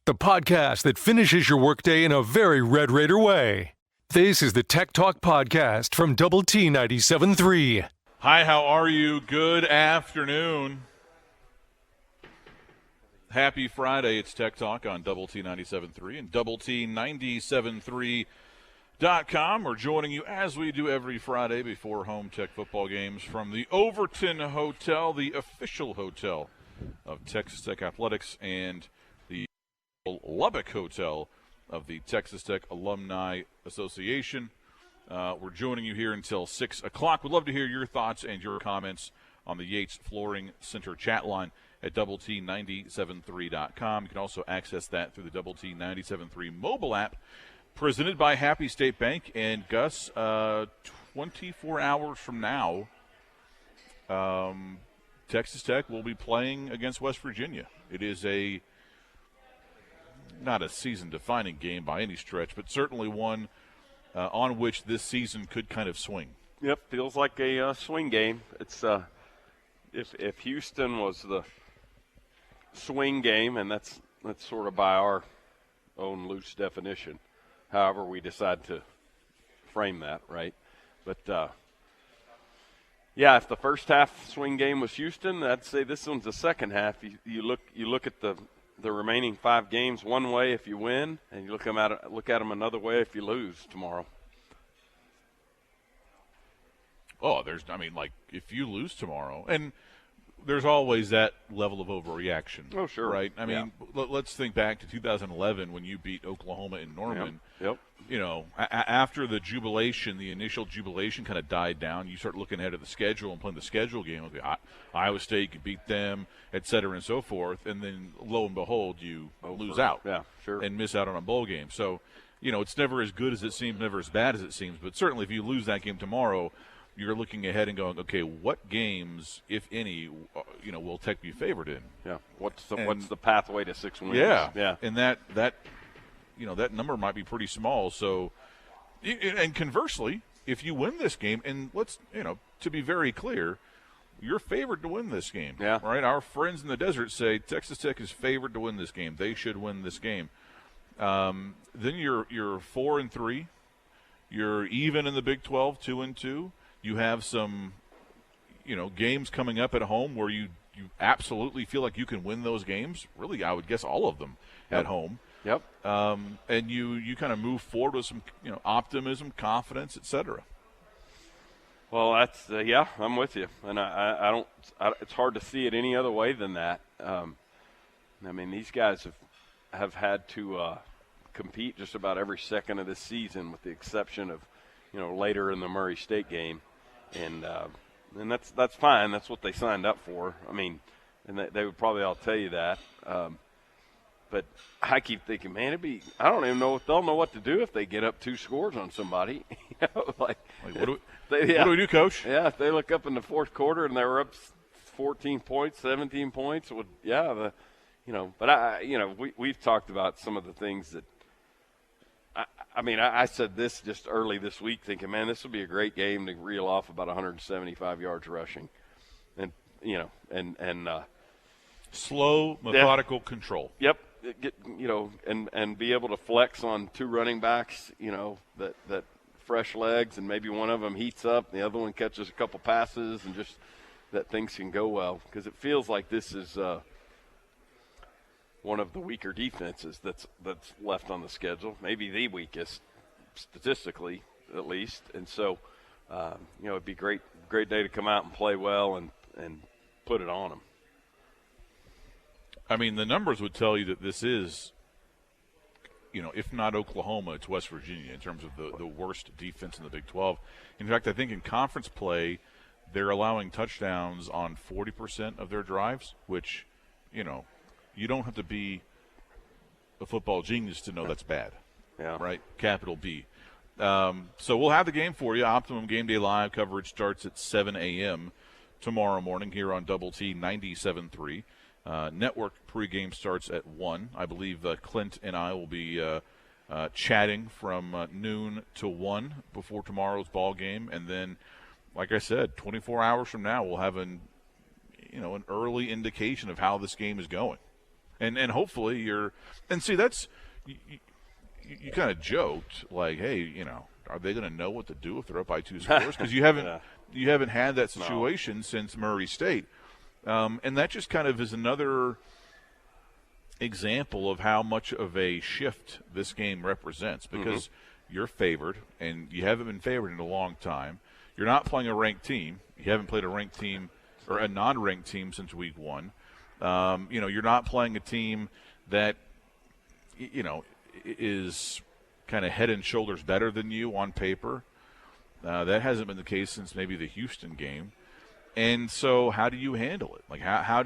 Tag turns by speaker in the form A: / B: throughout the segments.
A: the podcast that finishes your workday in a very Red Raider way. This is the Tech Talk Podcast from Double T 97.3.
B: Hi, how are you? Good afternoon. Happy Friday. It's Tech Talk on Double T 97.3 and Double T 97.3.com. We're joining you as we do every Friday before home Tech football games from the Overton Hotel, the official hotel of Texas Tech Athletics, and the Lubbock Hotel of the Texas Tech Alumni Association. We're joining you here until 6 o'clock. We'd love to hear your thoughts and your comments on the Yates Flooring Center chat line at doublet97.3.com. You can also access that through the Double T 97.3 mobile app, presented by Happy State Bank. And Gus, 24 hours from now, Texas Tech will be playing against West Virginia. It is not a season-defining game by any stretch, but certainly one on which this season could kind of swing.
C: Yep, feels like a swing game. It's if Houston was the swing game, and that's sort of by our own loose definition, however we decide to frame that, right? But yeah, if the first half swing game was Houston, I'd say this one's the second half. You look at the remaining 5 games one way if you win, and you look at them another way if you lose tomorrow.
B: Oh, if you lose tomorrow, and there's always that level of overreaction.
C: Oh, sure.
B: Right? I mean, let's think back to 2011 when you beat Oklahoma in Norman.
C: Yep.
B: You know, after the initial jubilation kind of died down, you start looking ahead at the schedule and playing the schedule game. Okay, Iowa State could beat them, et cetera, and so forth. And then, lo and behold, you lose out.
C: Yeah, sure.
B: And miss out on a bowl game. So, you know, it's never as good as it seems, never as bad as it seems. But certainly if you lose that game tomorrow, you're looking ahead and going, okay, what games, if any, will Tech be favored in?
C: Yeah. What's the pathway to 6 wins?
B: Yeah. And that number might be pretty small. So, and conversely, if you win this game, and to be very clear, you're favored to win this game.
C: Yeah.
B: Right? Our friends in the desert say Texas Tech is favored to win this game. They should win this game. Then you're 4-3. You're even in the Big 12, 2-2. You have some, games coming up at home where you absolutely feel like you can win those games. Really, I would guess all of them at home.
C: Yep.
B: And you kind of move forward with some, optimism, confidence, et cetera.
C: Well, that's I'm with you, and I don't. It's hard to see it any other way than that. I mean, these guys have had to compete just about every second of this season, with the exception of, later in the Murray State game, and that's fine. That's what they signed up for. I mean, and they would probably all tell you that. But I keep thinking, man, I don't even know if they'll know what to do if they get up 2 scores on somebody.
B: What do we do, Coach?
C: Yeah, if they look up in the fourth quarter and they were up 14 points, 17 points, but we've talked about some of the things that. I said this just early this week, thinking, man, this would be a great game to reel off about 175 yards rushing, and
B: slow, methodical control.
C: Yep. And be able to flex on 2 running backs, that fresh legs, and maybe one of them heats up, and the other one catches a couple passes, and just that things can go well, because it feels like this is one of the weaker defenses that's left on the schedule, maybe the weakest statistically at least. And so, it'd be great day to come out and play well and put it on them.
B: I mean, the numbers would tell you that this is, if not Oklahoma, it's West Virginia in terms of the worst defense in the Big 12. In fact, I think in conference play, they're allowing touchdowns on 40% of their drives, which, you don't have to be a football genius to know that's bad.
C: Yeah.
B: Right? Capital B. So we'll have the game for you. Optimum Game Day Live coverage starts at 7 a.m. tomorrow morning here on Double T 97.3. Network pregame starts at 1. I believe Clint and I will be chatting from noon to 1 before tomorrow's ball game. And then, like I said, 24 hours from now, we'll have an early indication of how this game is going. And hopefully you're – and see, that's you kind of joked, like, hey, you know, are they going to know what to do if they're up by 2 scores? Because you haven't had that situation since Murray State. And that just kind of is another example of how much of a shift this game represents, because you're favored, and you haven't been favored in a long time. You're not playing a ranked team. You haven't played a ranked team or a non-ranked team since week 1. You know, you're not playing a team that, you know, is kind of head and shoulders better than you on paper. That hasn't been the case since maybe the Houston game. And so how do you handle it? Like, how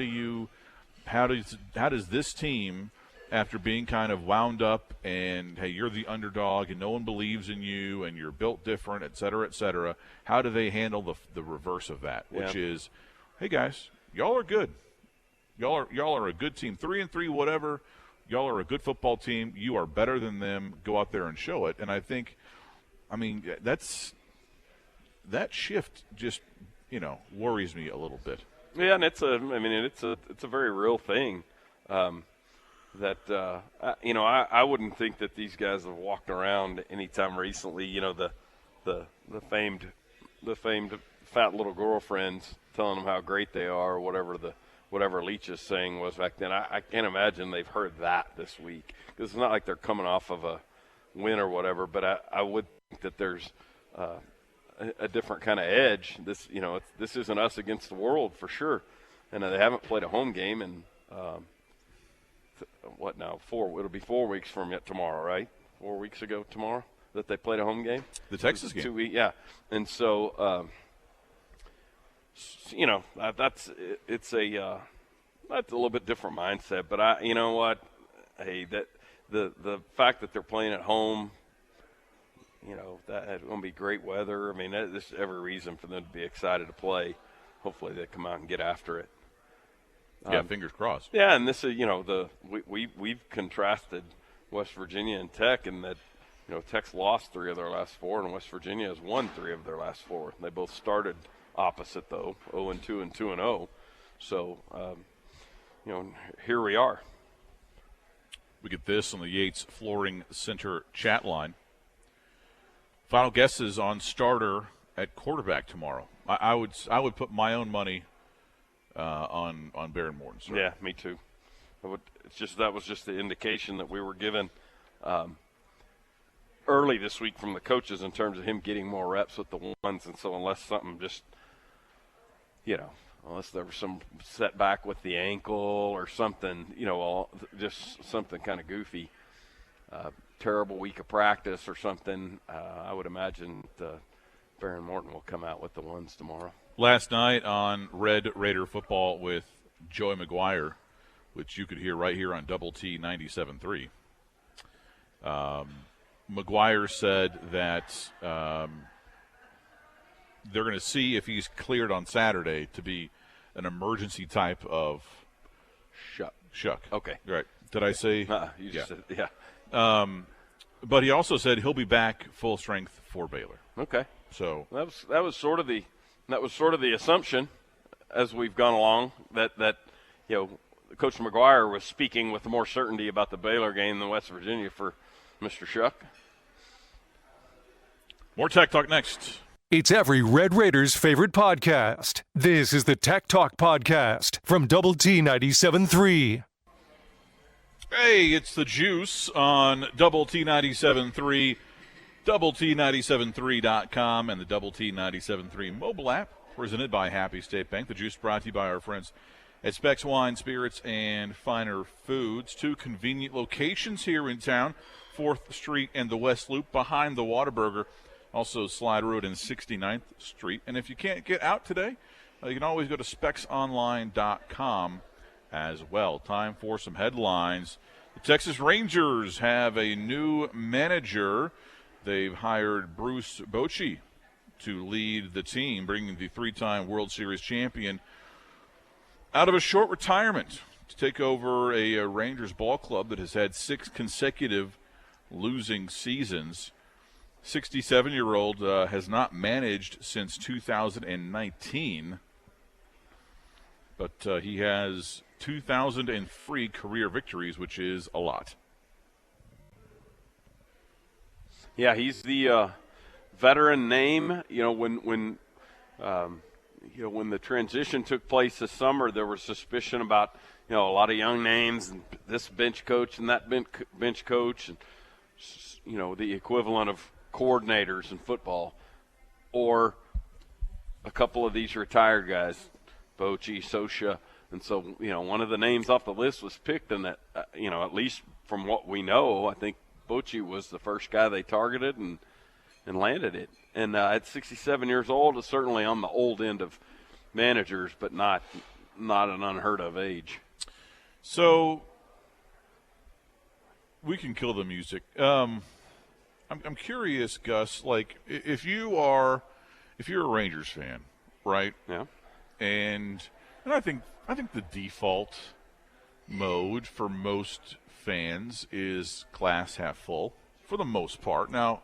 B: does this team, after being kind of wound up and, hey, you're the underdog and no one believes in you and you're built different, et cetera, how do they handle the reverse of that, which is, hey, guys, y'all are good. Y'all are a good team. 3-3, whatever. Y'all are a good football team. You are better than them. Go out there and show it. And I think, I mean, that shift just, you know, worries me a little bit.
C: Yeah, and it's a very real thing. That you know, I wouldn't think that these guys have walked around anytime recently. You know, the famed fat little girlfriends telling them how great they are, or whatever Leach's saying was back then. I can't imagine they've heard that this week, because it's not like they're coming off of a win or whatever. But I would think that there's a different kind of edge. This, you know, this isn't us against the world for sure, and they haven't played a home game in what now? It'll be 4 weeks from tomorrow, right? 4 weeks ago tomorrow that they played a home game.
B: The Texas game.
C: 2 weeks, yeah. And so, you know, that's a little bit different mindset. But you know what? Hey, that the fact that they're playing at home, you know, that's going to be great weather. I mean, there's every reason for them to be excited to play. Hopefully they come out and get after it.
B: Yeah, fingers crossed.
C: Yeah, and this is, you know, we've contrasted West Virginia and Tech in that, you know, Tech's lost 3 of their last 4, and West Virginia has won 3 of their last 4. They both started opposite, though, 0-2 and 2-0. So, you know, here we are.
B: We get this on the Yates Flooring Center chat line. Final guesses on starter at quarterback tomorrow. I would put my own money on Baron Morton. Sir.
C: Yeah, me too. That was just the indication that we were given early this week from the coaches in terms of him getting more reps with the ones. And so unless something just, you know, unless there was some setback with the ankle or something, you know, just something kind of goofy, terrible week of practice or something, I would imagine Baron Morton will come out with the ones tomorrow.
B: Last night on Red Raider Football with Joey McGuire, which you could hear right here on Double T 97.3, McGuire said that they're going to see if he's cleared on Saturday to be an emergency type of shuck.
C: Okay.
B: Right. Did I say?
C: You just said, yeah.
B: But he also said he'll be back full strength for Baylor.
C: Okay.
B: So
C: that was sort of the assumption as we've gone along that you know, Coach McGuire was speaking with more certainty about the Baylor game than West Virginia for Mr. Shuck.
B: More Tech Talk next.
A: It's every Red Raiders' favorite podcast. This is the Tech Talk Podcast from Double T 97.3.
B: Hey, it's the Juice on Double T 97.3, Double T973.com, and the Double T 97.3 mobile app, presented by Happy State Bank. The Juice brought to you by our friends at Specs Wine, Spirits, and Finer Foods. 2 convenient locations here in town, 4th Street and the West Loop, behind the Whataburger. Also Slide Road and 69th Street. And if you can't get out today, you can always go to specsonline.com as well. Time for some headlines. The Texas Rangers have a new manager. They've hired Bruce Bochy to lead the team, bringing the 3-time World Series champion out of a short retirement to take over a Rangers ball club that has had 6 consecutive losing seasons. 67-year-old has not managed since 2019. but he has 2,003 career victories, which is a lot.
C: Yeah, he's the veteran name. When the transition took place this summer, there was suspicion about a lot of young names and this bench coach and that bench coach, and the equivalent of coordinators in football, or a couple of these retired guys, Bochy, Sosha, and so one of the names off the list was picked, and that at least from what we know, I think Bochy was the first guy they targeted and landed it. And at 67 years old, is certainly on the old end of managers, but not an unheard of age.
B: So we can kill the music. I'm curious, Gus. Like, if you're a Rangers fan, right?
C: Yeah.
B: And I think the default mode for most fans is glass half full for the most part. Now,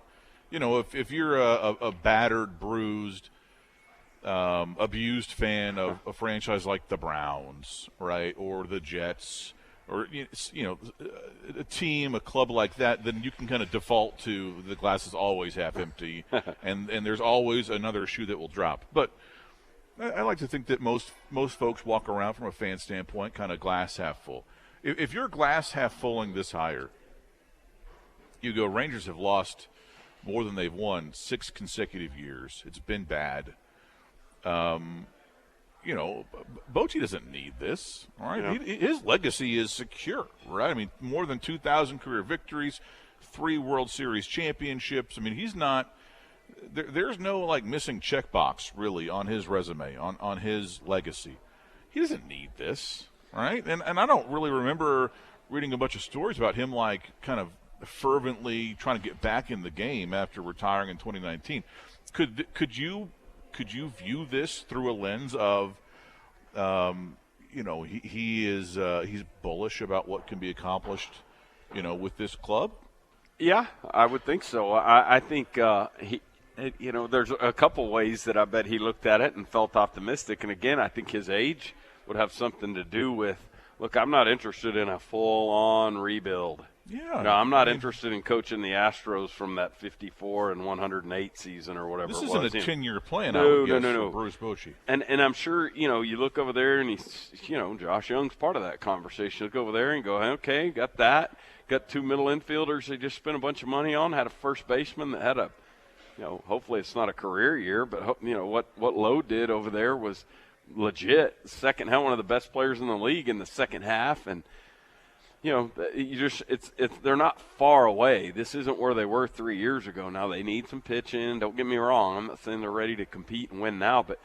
B: if you're a battered, bruised, abused fan of a franchise like the Browns, right, or the Jets, or a team, a club like that, then you can kind of default to the glass is always half empty, and there's always another shoe that will drop. But I like to think that most folks walk around from a fan standpoint kind of glass half full. If you're glass half fulling this higher, you go, Rangers have lost more than they've won 6 consecutive years. It's been bad. Bochy doesn't need this, all right? His legacy is secure, right? I mean, more than 2,000 career victories, 3 World Series championships. I mean, he's not – there's no, missing checkbox, really, on his resume, on his legacy. He doesn't need this, right? And I don't really remember reading a bunch of stories about him, kind of fervently trying to get back in the game after retiring in 2019. Could you view this through a lens of, he's bullish about what can be accomplished, with this club?
C: Yeah, I would think so. I think there's a couple ways that I bet he looked at it and felt optimistic. And again, I think his age would have something to do with, look, I'm not interested in a full-on rebuild.
B: Yeah.
C: No, I'm not interested in coaching the Astros from that 54 and 108 season or whatever
B: this
C: it was.
B: This isn't a 10-year plan,
C: no.
B: for Bruce Bochy.
C: And I'm sure, you look over there and he's, Josh Young's part of that conversation. Look over there and go, okay, got that. Got 2 middle infielders they just spent a bunch of money on. Had a first baseman that had a, hopefully it's not a career year, but, what Lowe did over there was legit. Second, had one of the best players in the league in the second half. And, they're not far away. This isn't where they were 3 years ago. Now they need some pitching. Don't get me wrong. I'm not saying they're ready to compete and win now, but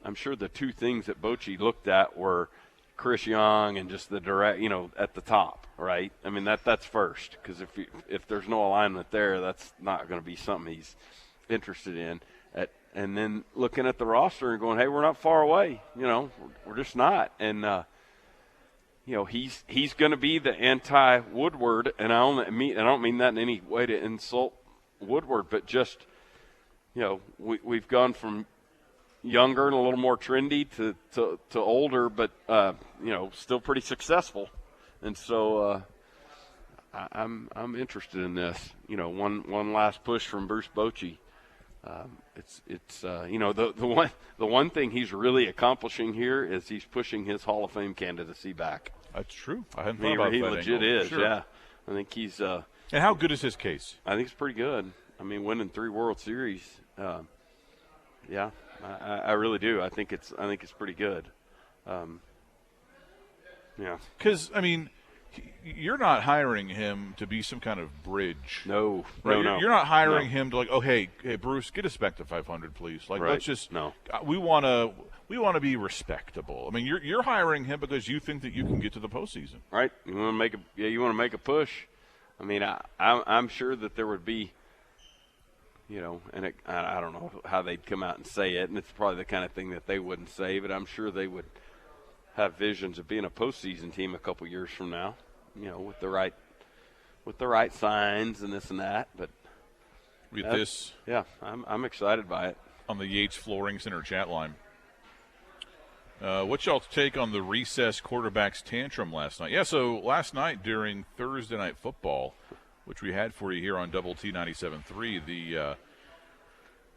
C: I'm sure the 2 things that Bochy looked at were Chris Young and just the direct, at the top, right? I mean, that's first, because if there's no alignment there, that's not going to be something he's interested in. And then looking at the roster and going, hey, we're not far away. We're just not. And he's going to be the anti-Woodward, and I don't mean that in any way to insult Woodward, but just we've gone from younger and a little more trendy to older, but still pretty successful, and so I'm interested in this. One last push from Bruce Bochy. The one thing he's really accomplishing here is he's pushing his Hall of Fame candidacy back.
B: That's true. I hadn't thought about that.
C: He legit
B: angle.
C: is.
B: Sure.
C: Yeah. I think he's.
B: And how good is his case?
C: I think it's pretty good. I mean, winning 3 World Series. Yeah, I really do. I think it's pretty good. Yeah.
B: Because you're not hiring him to be some kind of bridge.
C: No.
B: Right?
C: No.
B: You're not hiring him to hey Bruce, get us back to 500, please.
C: Right.
B: Let's just.
C: No.
B: We want to be respectable. I mean, you're hiring him because you think that you can get to the postseason.
C: Right. You want to make a push. I mean, I'm sure that there would be. I don't know how they'd come out and say it, and it's probably the kind of thing that they wouldn't say, but I'm sure they would have visions of being a postseason team a couple years from now, with the right signs and this and that. But
B: I'm
C: excited by it.
B: On the Yates Flooring Center chat line, What's y'all's take on the recess quarterback's tantrum last night? Yeah, so last night during Thursday Night Football, which we had for you here on Double T 97.3, the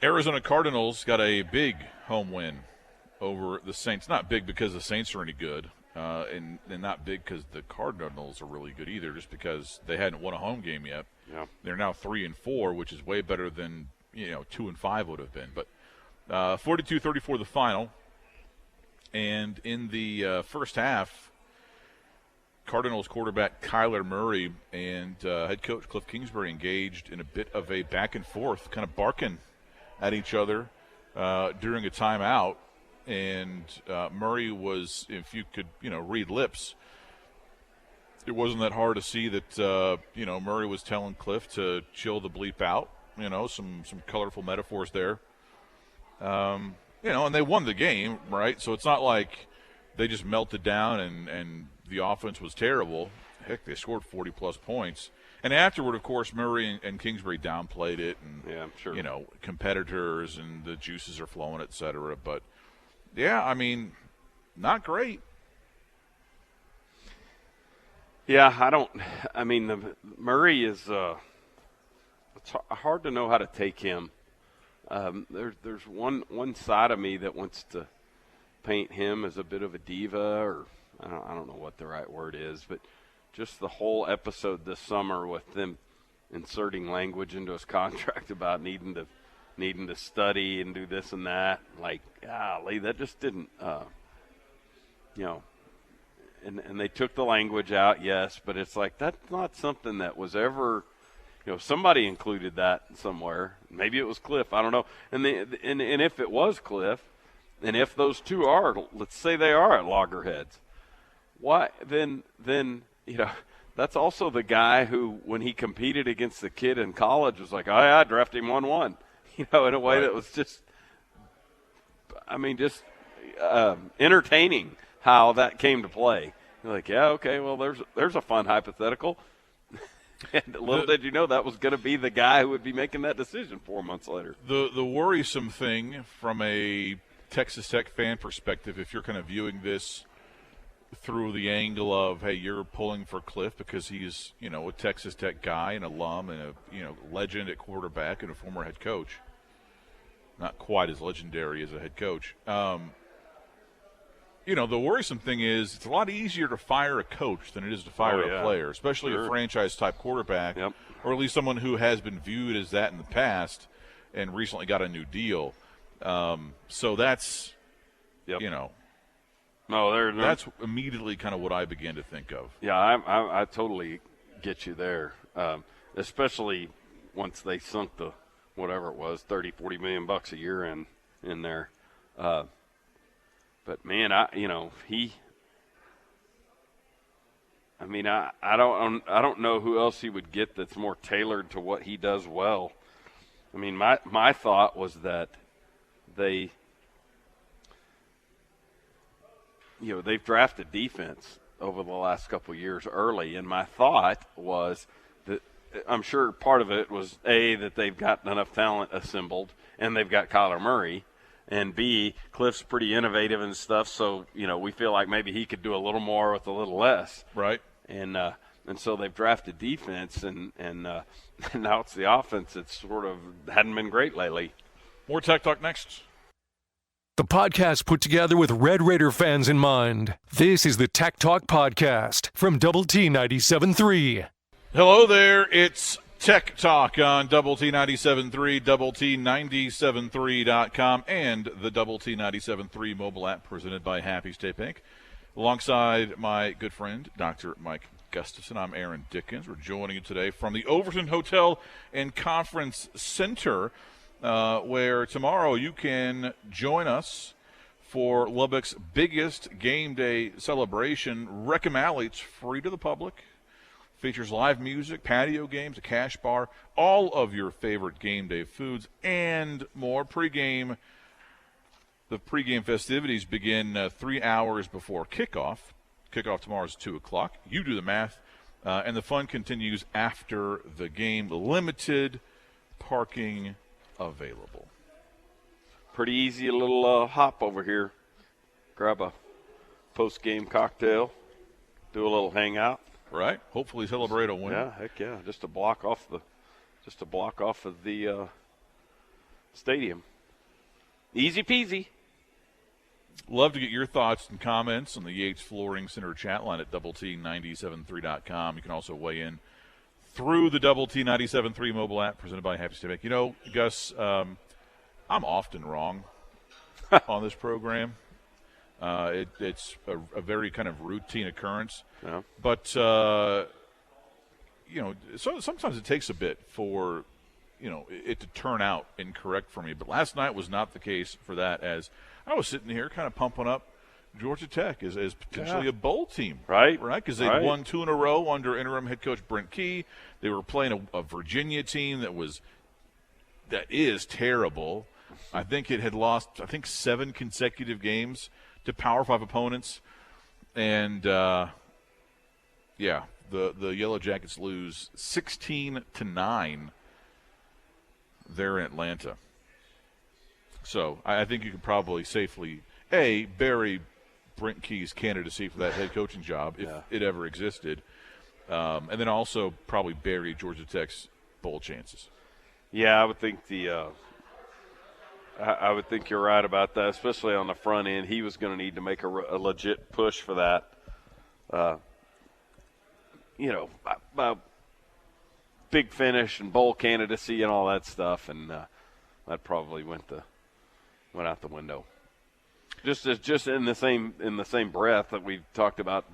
B: Arizona Cardinals got a big home win over the Saints. Not big because the Saints are any good, and not big because the Cardinals are really good either, just because they hadn't won a home game yet.
C: Yeah.
B: They're now 3-4, which is way better than 2-5 would have been. But 42-34 the final. And in the first half, Cardinals quarterback Kyler Murray and head coach Cliff Kingsbury engaged in a bit of a back and forth, kind of barking at each other during a timeout. And Murray was, if you could, read lips, it wasn't that hard to see that, Murray was telling Cliff to chill the bleep out. Some colorful metaphors there. And they won the game, right? So it's not like they just melted down and the offense was terrible. Heck, they scored 40-plus points. And afterward, of course, Murray and Kingsbury downplayed it. And,
C: yeah, sure.
B: Competitors and the juices are flowing, et cetera. But, yeah, not great.
C: Yeah, Murray is it's hard to know how to take him. There's one side of me that wants to paint him as a bit of a diva, or I don't know what the right word is, but just the whole episode this summer with them inserting language into his contract about needing to study and do this and that. Like, golly, that just didn't, and they took the language out, yes, but it's like that's not something that was ever. Somebody included that somewhere. Maybe it was Cliff. I don't know. And if it was Cliff, and if those two are, let's say they are at loggerheads, why then that's also the guy who, when he competed against the kid in college, was like, oh, yeah, I drafted him 1-1. In a way that was just, entertaining how that came to play. You're like, yeah, okay, well, there's a fun hypothetical. And little did you know that was going to be the guy who would be making that decision 4 months later.
B: The worrisome thing from a Texas Tech fan perspective, if you're kind of viewing this through the angle of, hey, you're pulling for Cliff because he's, a Texas Tech guy, an alum, and a legend at quarterback and a former head coach. Not quite as legendary as a head coach. The worrisome thing is it's a lot easier to fire a coach than it is to fire a player, especially a franchise-type quarterback, or at least someone who has been viewed as that in the past and recently got a new deal. So that's, that's immediately kind of what I began to think of.
C: Yeah, I totally get you there, especially once they sunk the whatever it was, $30-40 million a year in there. But man, I don't know who else he would get that's more tailored to what he does well. My thought was that they've drafted defense over the last couple of years early, and my thought was that I'm sure part of it was A, that they've got enough talent assembled, and they've got Kyler Murray. And B, Cliff's pretty innovative and stuff, so, we feel like maybe he could do a little more with a little less.
B: Right.
C: And so they've drafted defense, and now it's the offense. It's sort of hadn't been great lately.
B: More Tech Talk next.
A: The podcast put together with Red Raider fans in mind. This is the Tech Talk Podcast from Double T 97.3.
B: Hello there. It's Tech Talk on Double T 97.3, Double T 97.3.com, and the Double T 97.3 mobile app presented by Happy State Bank. Alongside my good friend, Dr. Mike Gustafson, I'm Aaron Dickens. We're joining you today from the Overton Hotel and Conference Center, where tomorrow you can join us for Lubbock's biggest game day celebration. Wreck-'em Alley. It's free to the public. Features live music, patio games, a cash bar, all of your favorite game day foods, and more. The pregame festivities begin 3 hours before kickoff. Kickoff tomorrow is 2 o'clock. You do the math. And the fun continues after the game. Limited parking available.
C: Pretty easy little hop over here. grab a post-game cocktail, do a little hangout.
B: Right. Hopefully celebrate a win.
C: Yeah, heck yeah. Just to block off of the stadium. Easy peasy.
B: Love to get your thoughts and comments on the Yates Flooring Center chat line at doublet973.com. You can also weigh in through the Double T 97.3 mobile app presented by Happy State Bank. You know, Gus, I'm often wrong on this program. It's a very kind of routine occurrence.
C: Yeah.
B: But, you know, so sometimes it takes a bit for, you know, it to turn out incorrect for me. But last night was not the case for that, as I was sitting here kind of pumping up Georgia Tech as potentially a bowl team.
C: Right.
B: Because they'd won 2 in a row under interim head coach Brent Key. They were playing a Virginia team that is terrible. I think it had lost, 7 consecutive games to Power 5 opponents. And, the Yellow Jackets lose 16-9 there in Atlanta. So I think you could probably safely, bury Brent Key's candidacy for that head coaching job if it ever existed. And then also probably bury Georgia Tech's bowl chances.
C: Yeah, I would think I would think you're right about that, especially on the front end. He was going to need to make a legit push for that. Big finish and bowl candidacy and all that stuff, and that probably went out the window. Just in the same breath that we talked about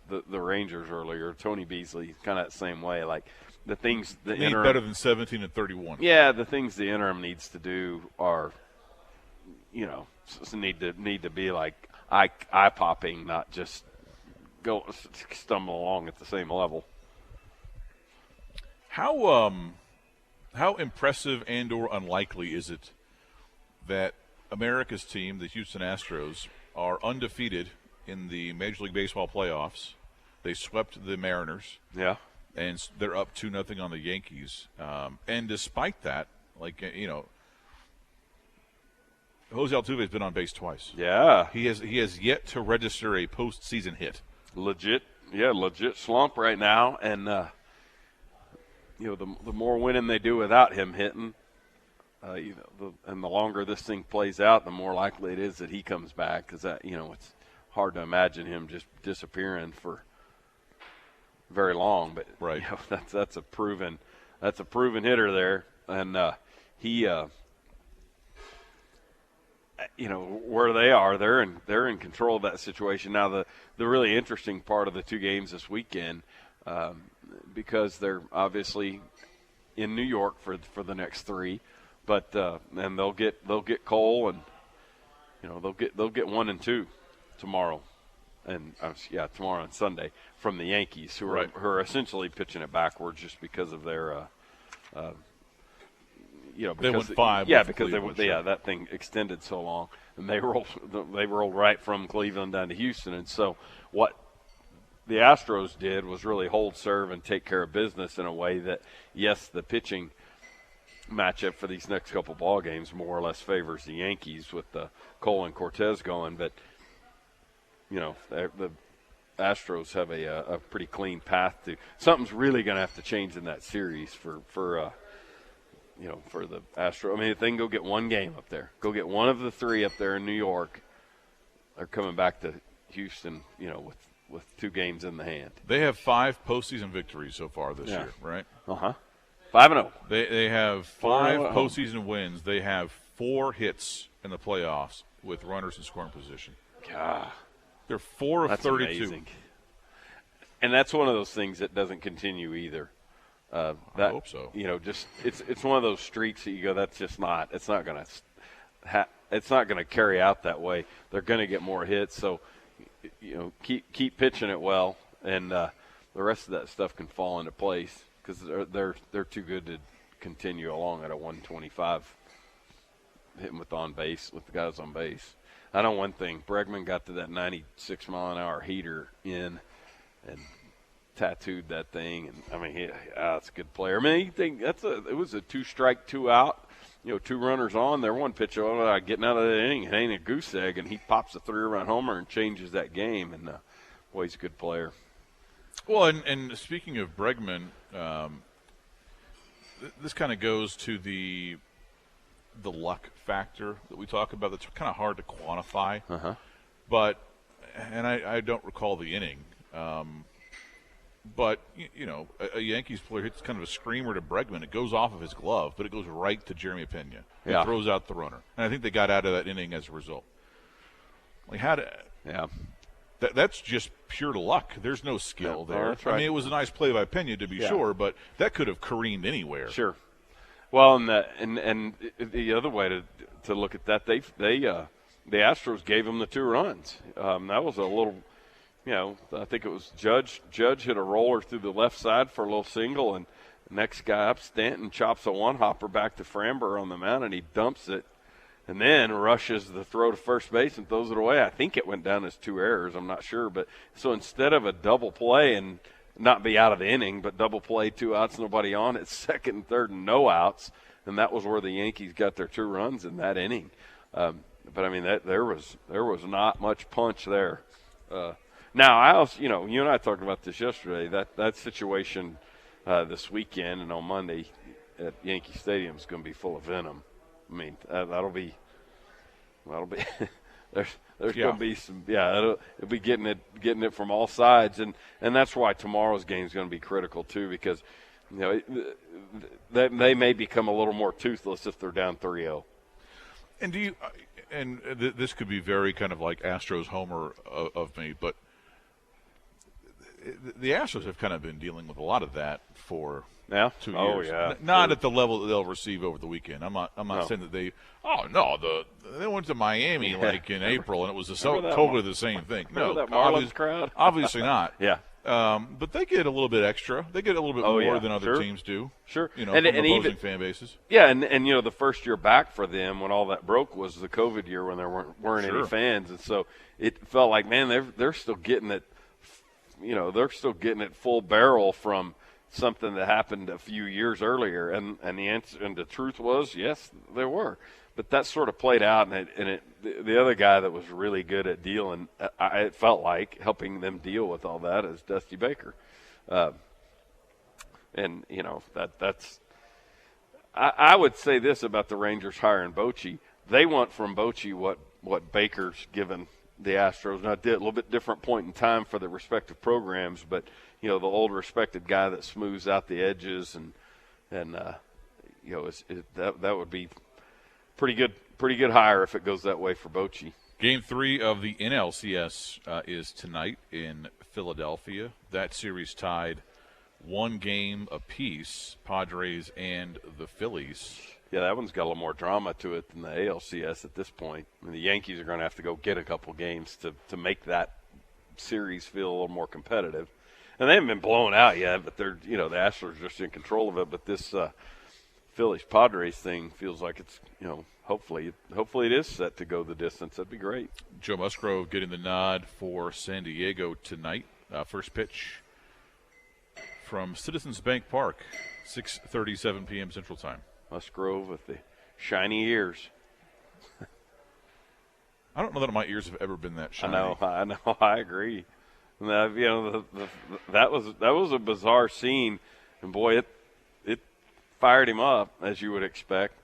C: the Rangers earlier, Tony Beasley, kind of that same way. Like the things the
B: need
C: interim,
B: better than 17-31.
C: Yeah, the things the interim needs to do are, need to be like eye popping, not just go stumble along at the same level.
B: How impressive and or unlikely is it that America's team, the Houston Astros, are undefeated in the Major League Baseball playoffs? They swept the Mariners.
C: Yeah.
B: And they're up 2-0 on the Yankees. And despite that, Jose Altuve has been on base twice.
C: Yeah.
B: He has yet to register a postseason hit.
C: Legit slump right now. And, the more winning they do without him hitting, and the longer this thing plays out, the more likely it is that he comes back. Because it's hard to imagine him just disappearing for very long. But
B: right,
C: that's a proven hitter there, and he, where they are, they're in control of that situation now. The really interesting part of the 2 games this weekend. Because they're obviously in New York for the next 3, but and they'll get Cole, and they'll get 1 and 2 tomorrow, and tomorrow and Sunday from the Yankees, who are essentially pitching it backwards just because of their
B: they went 5.
C: Because that thing extended so long, and they rolled right from Cleveland down to Houston, and so what the Astros did was really hold serve and take care of business in a way that, yes, the pitching matchup for these next couple ball games more or less favors the Yankees with the Cole and Cortez going, but the Astros have a pretty clean path to something's really going to have to change in that series for the Astros. I mean, if they can go get 1 game up there, go get 1 of the 3 up there in New York, they're coming back to Houston, with 2 games in the hand.
B: They have 5 postseason victories so far this year, right?
C: 5-0.
B: They have 5 postseason wins. They have 4 hits in the playoffs with runners in scoring position.
C: God.
B: They're 4 of 32.
C: Amazing. And that's one of those things that doesn't continue either.
B: I hope so.
C: It's one of those streaks that you go, that's just not. It's not going to carry out that way. They're going to get more hits, so keep pitching it well, and the rest of that stuff can fall into place because they're too good to continue along at a 125 hitting with the guys on base. I know one thing: Bregman got to that 96 mile an hour heater in and tattooed that thing, and I mean, that's a good player. I mean, it was a 2 strike, 2 out, 2 runners on, they're one pitch getting out of the inning. It ain't a goose egg, and he pops a 3-run homer and changes that game. And boy, he's a good player.
B: Well, and speaking of Bregman, this kind of goes to the luck factor that we talk about. That's kind of hard to quantify. But I don't recall the inning. But, a Yankees player hits kind of a screamer to Bregman. It goes off of his glove, but it goes right to Jeremy Pena. He throws out the runner. And I think they got out of that inning as a result. That's just pure luck. There's no skill there.
C: That's right.
B: I mean, it was a nice play by Pena, to be sure, but that could have careened anywhere.
C: Sure. Well, and the other way to look at that, the Astros gave him the 2 runs. That was a little – I think it was Judge hit a roller through the left side for a little single, and the next guy up, Stanton, chops a 1-hopper back to Framber on the mound, and he dumps it and then rushes the throw to first base and throws it away. I think it went down as 2 errors. I'm not sure. But so instead of a double play and not be out of the inning, but double play, 2 outs, nobody on, it's second and third and no outs, and that was where the Yankees got their 2 runs in that inning. But, I mean, there was not much punch there. Now, I also, you and I talked about this yesterday, that situation this weekend and on Monday at Yankee Stadium is going to be full of venom. I mean, that'll be there's going to be some, it'll be getting it from all sides. And that's why tomorrow's game is going to be critical too, because, they may become a little more toothless if they're down 3-0.
B: And this could be very kind of like Astros homer of me, but the Astros have kind of been dealing with a lot of that for 2 years.
C: Oh, yeah.
B: Not at the level that they'll receive over the weekend. I'm not saying that they went to Miami in April and it was totally the same thing. No,
C: that Marlins crowd?
B: Obviously not.
C: Yeah.
B: But they get a little bit extra. They get a little bit more than other teams do.
C: Sure.
B: From opposing even, fan bases.
C: Yeah, and the first year back for them when all that broke was the COVID year when there weren't any fans, and so it felt like, man, they're still getting it. They're still getting it full barrel from something that happened a few years earlier, and the answer and the truth was, yes, there were. But that sort of played out, and the other guy that was really good at dealing, it felt like helping them deal with all that is Dusty Baker, and that's. I would say this about the Rangers hiring Bochy: they want from Bochy what Baker's given the Astros. Now, a little bit different point in time for the respective programs, but the old respected guy that smooths out the edges and that would be pretty good hire if it goes that way for Bochy.
B: Game 3 of the NLCS is tonight in Philadelphia. That series tied 1 game apiece, Padres and the Phillies.
C: Yeah, that one's got a little more drama to it than the ALCS at this point. I mean, the Yankees are going to have to go get a couple games to make that series feel a little more competitive. And they haven't been blown out yet, but they're the Astros are just in control of it. But this Phillies-Padres thing feels like it's hopefully it is set to go the distance. That'd be great.
B: Joe Musgrove getting the nod for San Diego tonight. First pitch from Citizens Bank Park, 6:37 p.m. Central Time.
C: Musgrove with the shiny ears.
B: I don't know that my ears have ever been that shiny.
C: I know. I agree. And that was a bizarre scene, and boy, it fired him up as you would expect.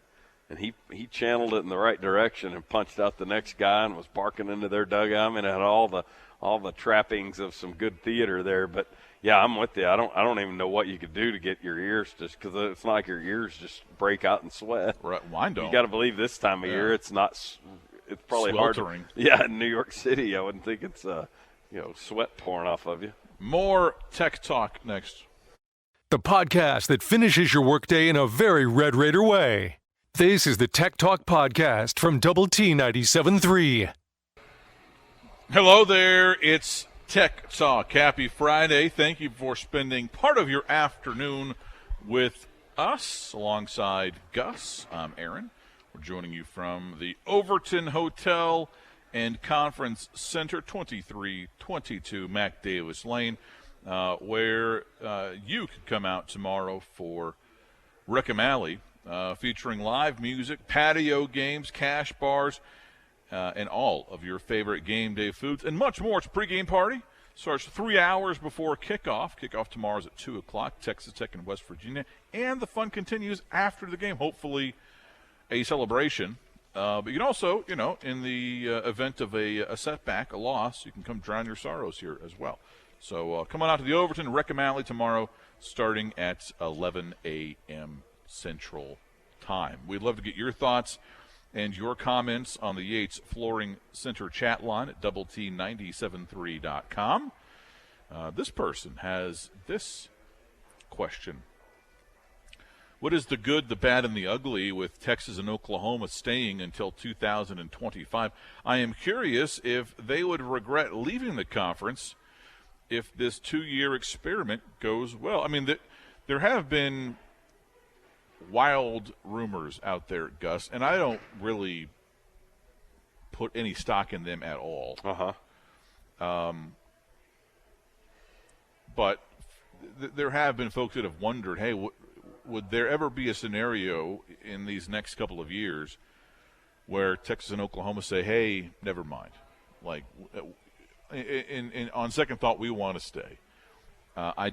C: And he channeled it in the right direction and punched out the next guy and was barking into their dugout. I mean, it had all the trappings of some good theater there. But yeah, I'm with you. I don't even know what you could do to get your ears, just because it's not like your ears just break out in sweat.
B: Right, mine don't.
C: You got to believe this time of year it's not. It's probably
B: sweltering.
C: Hard. Yeah, in New York City, I wouldn't think it's sweat pouring off of you.
B: More Tech Talk next.
A: The podcast that finishes your workday in a very Red Raider way. This is the Tech Talk Podcast from Double T 97.3.
B: Hello there. It's Tech Talk. Happy Friday. Thank you for spending part of your afternoon with us alongside Gus. I'm Aaron. We're joining you from the Overton Hotel and Conference Center, 2322 Mac Davis Lane, where you could come out tomorrow for Rick O'Malley featuring live music, patio games, cash bars, and all of your favorite game day foods and much more. It's a pregame party. Starts 3 hours before kickoff. Kickoff tomorrow is at 2 o'clock, Texas Tech and West Virginia. And the fun continues after the game, hopefully a celebration. But you can also, in the event of a setback, a loss, you can come drown your sorrows here as well. So come on out to the Overton, Reckham Alley tomorrow, starting at 11 a.m. Central Time. We'd love to get your thoughts and your comments on the Yates Flooring Center chat line at doublet973.com. This person has this question. What is the good, the bad, and the ugly with Texas and Oklahoma staying until 2025? I am curious if they would regret leaving the conference if this 2-year experiment goes well. I mean, there have been wild rumors out there, Gus, and I don't really put any stock in them at all. But there have been folks that have wondered, hey, would there ever be a scenario in these next couple of years where Texas and Oklahoma say, hey, never mind. Like, on second thought, we want to stay. I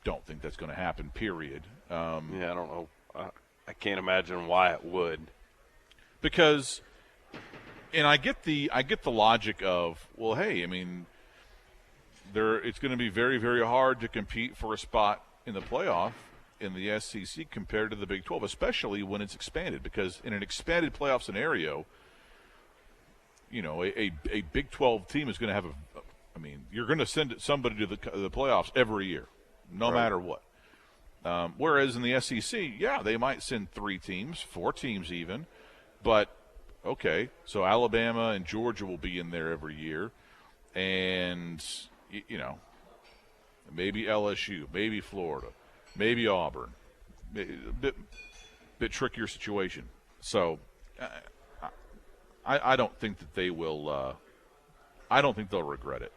B: don't think that's going to happen, period.
C: I don't know. I can't imagine why it would.
B: Because, and I get the logic of, well, hey, I mean, it's going to be very, very hard to compete for a spot in the playoff in the SEC compared to the Big 12, especially when it's expanded. Because in an expanded playoff scenario, a Big 12 team is going to have you're going to send somebody to the playoffs every year, no matter what. Whereas in the SEC, they might send 3 teams, 4 teams even, but okay, so Alabama and Georgia will be in there every year, and maybe LSU, maybe Florida, maybe Auburn, a bit trickier situation. So I don't think that they will. I don't think they'll regret it,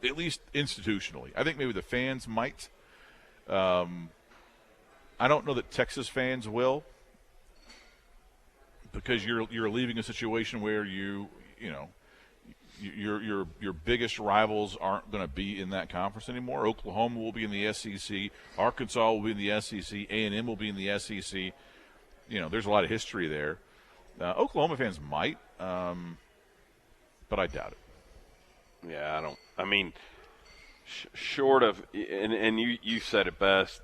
B: at least institutionally. I think maybe the fans might. I don't know that Texas fans will, because you're leaving a situation where your biggest rivals aren't going to be in that conference anymore. Oklahoma will be in the SEC, Arkansas will be in the SEC, A&M will be in the SEC. There's a lot of history there. Oklahoma fans might, but I doubt it.
C: Yeah, I don't. I mean, short of, and you said it best.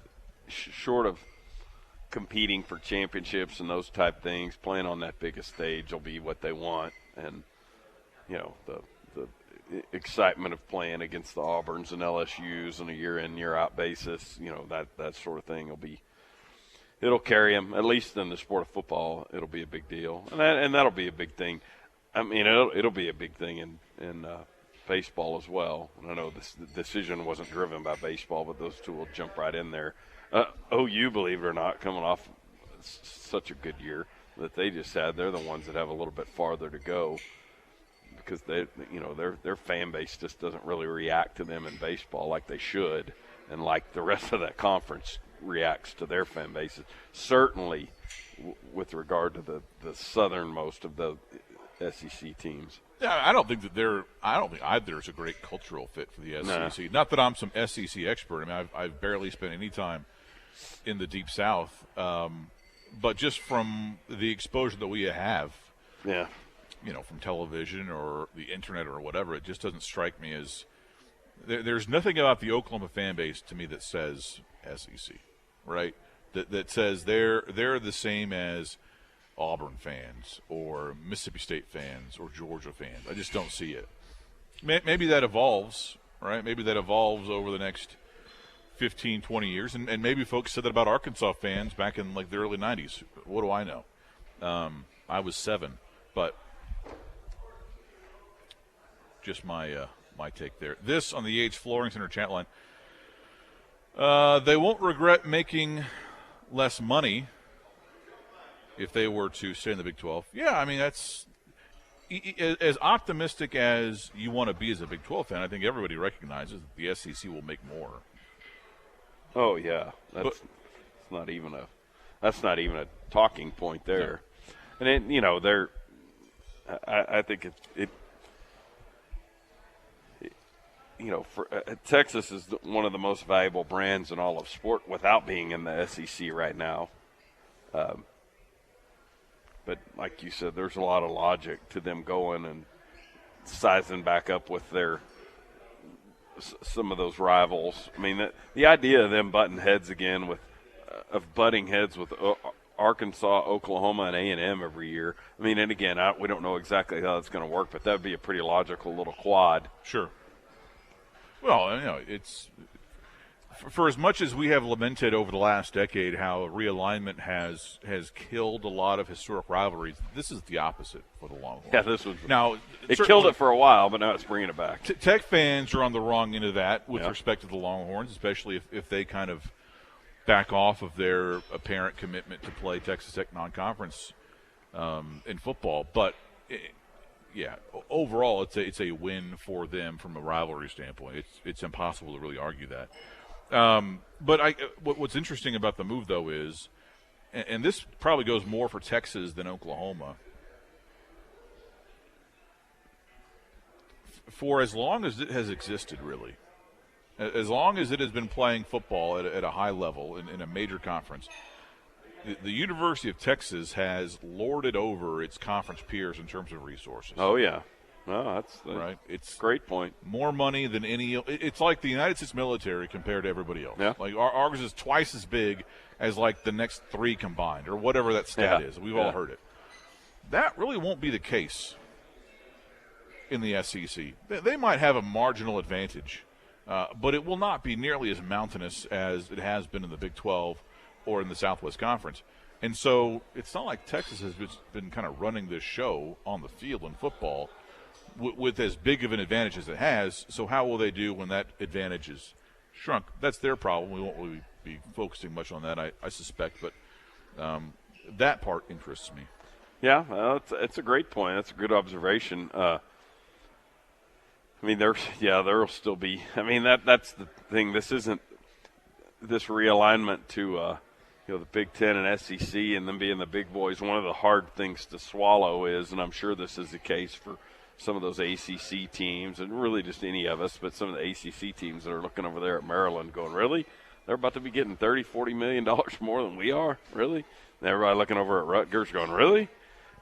C: Short of competing for championships and those type things, playing on that biggest stage will be what they want, and the excitement of playing against the Auburns and LSU's on a year-in, year-out basis, that sort of thing it'll carry them. At least in the sport of football, it'll be a big deal, and that'll be a big thing. I mean, it'll be a big thing in baseball as well. And I know this decision wasn't driven by baseball, but those two will jump right in there. OU, believe it or not, coming off such a good year that they just had, they're the ones that have a little bit farther to go, because their fan base just doesn't really react to them in baseball like they should, and like the rest of that conference reacts to their fan bases. Certainly, with regard to the southernmost of the SEC teams.
B: Yeah, I don't think either is a great cultural fit for the SEC. No. Not that I'm some SEC expert. I mean, I've barely spent any time in the Deep South, but just from the exposure that we have, from television or the internet or whatever, it just doesn't strike me as there's nothing about the Oklahoma fan base to me that says SEC, right? That says they're the same as Auburn fans or Mississippi State fans or Georgia fans. I just don't see it. Maybe that evolves, right? Maybe that evolves over the next 15, 20 years. And maybe folks said that about Arkansas fans back in like the early 90s. What do I know? I was 7, but just my take there. This on the Yates Flooring Center chat line. They won't regret making less money if they were to stay in the Big 12. Yeah, I mean, that's as optimistic as you want to be as a Big 12 fan. I think everybody recognizes that the SEC will make more.
C: Oh, yeah. It's not even That's not even a talking point there. No. And I think it for Texas is one of the most valuable brands in all of sport without being in the SEC right now. But like you said, there's a lot of logic to them going and sizing back up with some of those rivals. I mean, the idea of them butting heads again butting heads with Arkansas, Oklahoma, and A&M every year. I mean, and again, we don't know exactly how it's going to work, but that would be a pretty logical little quad.
B: Sure. Well, it's for as much as we have lamented over the last decade how realignment has killed a lot of historic rivalries, this is the opposite for the Longhorns.
C: Yeah, this was
B: now
C: it killed it for a while, but now it's bringing it back.
B: Tech fans are on the wrong end of that with respect to the Longhorns, especially if they kind of back off of their apparent commitment to play Texas Tech non-conference in football. But overall, it's a win for them from a rivalry standpoint. It's impossible to really argue that. But what's interesting about the move, though, is, and this probably goes more for Texas than Oklahoma, for as long as it has existed, really, as long as it has been playing football at a high level in a major conference, the University of Texas has lorded over its conference peers in terms of resources.
C: Oh, yeah. No, that's
B: right. It's
C: a great point.
B: More money than any. It's like the United States military compared to everybody else.
C: Yeah.
B: Like ours is twice as big as like the next three combined, or whatever that stat is. We've all heard it. That really won't be the case in the SEC. They might have a marginal advantage, but it will not be nearly as mountainous as it has been in the Big 12 or in the Southwest Conference. And so it's not like Texas has been kind of running this show on the field in football with as big of an advantage as it has. So how will they do when that advantage is shrunk? That's their problem. We won't really be focusing much on that, I suspect. But that part interests me.
C: Yeah, it's a great point. That's a good observation. I mean, there'll still be. I mean, that's the thing. This isn't this realignment to the Big Ten and SEC and them being the big boys. One of the hard things to swallow is, and I'm sure this is the case for some of those ACC teams, and really just any of us, but some of the ACC teams that are looking over there at Maryland going, really? They're about to be getting $30, $40 million more than we are? Really? And everybody looking over at Rutgers going, really?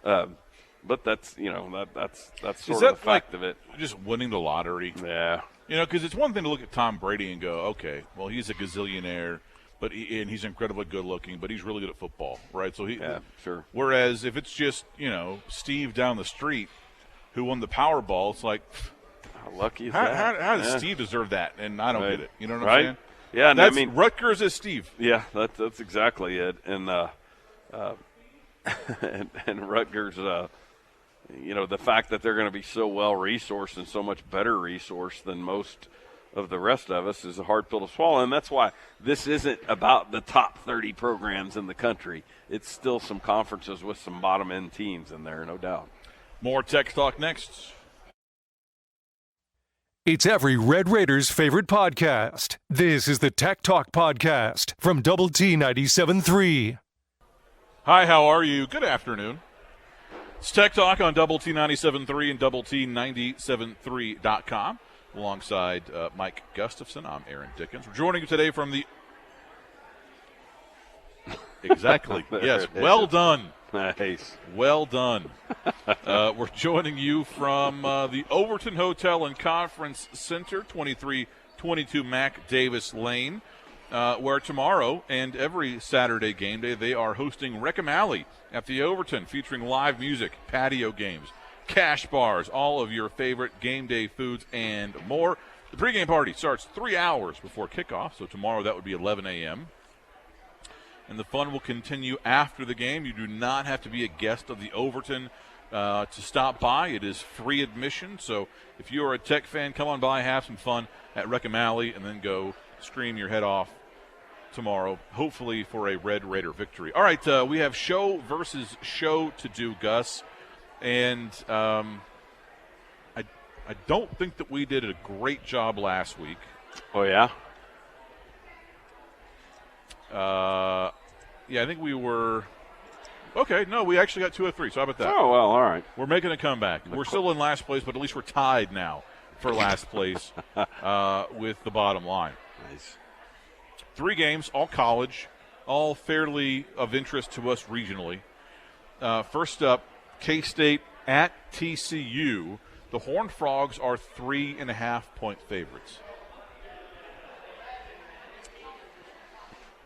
C: But that's, that's sort of the fact of it.
B: Just winning the lottery?
C: Yeah.
B: Because it's one thing to look at Tom Brady and go, okay, well, he's a gazillionaire, and he's incredibly good looking, but he's really good at football, right? So
C: sure.
B: Whereas if it's just, Steve down the street who won the Powerball, it's like,
C: how lucky is that?
B: How does Steve deserve that? And I don't get it. You know what I'm saying?
C: Yeah,
B: and Rutgers is Steve.
C: Yeah, that's exactly it. And and Rutgers, the fact that they're going to be so well resourced and so much better resourced than most of the rest of us is a hard pill to swallow. And that's why this isn't about the top 30 programs in the country. It's still some conferences with some bottom end teams in there, no doubt.
B: More Tech Talk next.
A: It's every Red Raiders' favorite podcast. This is the Tech Talk Podcast from Double T 97.3.
B: Hi, how are you? Good afternoon. It's Tech Talk on Double T 97.3 and Double T 97.3.com. Alongside Mike Gustafson, I'm Aaron Dickens. We're joining you today from the Exactly. Yes, well done.
C: Nice.
B: Well done. We're joining you from the Overton Hotel and Conference Center, 2322 Mac Davis Lane, where tomorrow and every Saturday game day they are hosting Wreckham Alley at the Overton, featuring live music, patio games, cash bars, all of your favorite game day foods, and more. The pregame party starts 3 hours before kickoff, so tomorrow that would be 11 a.m., and the fun will continue after the game. You do not have to be a guest of the Overton to stop by. It is free admission. So if you are a Tech fan, come on by, have some fun at Wreckham Alley, and then go scream your head off tomorrow, hopefully for a Red Raider victory. All right, we have show versus show to do, Gus. And I don't think that we did a great job last week.
C: Oh, yeah?
B: Yeah, I think we were. Okay, no, we actually got 2 of 3. So how about that?
C: Oh, well, all right.
B: We're making a comeback. We're still in last place, but at least we're tied now for last place with the bottom line.
C: Nice.
B: 3 games, all college, all fairly of interest to us regionally. First up, K-State at TCU. The Horned Frogs are 3.5-point favorites.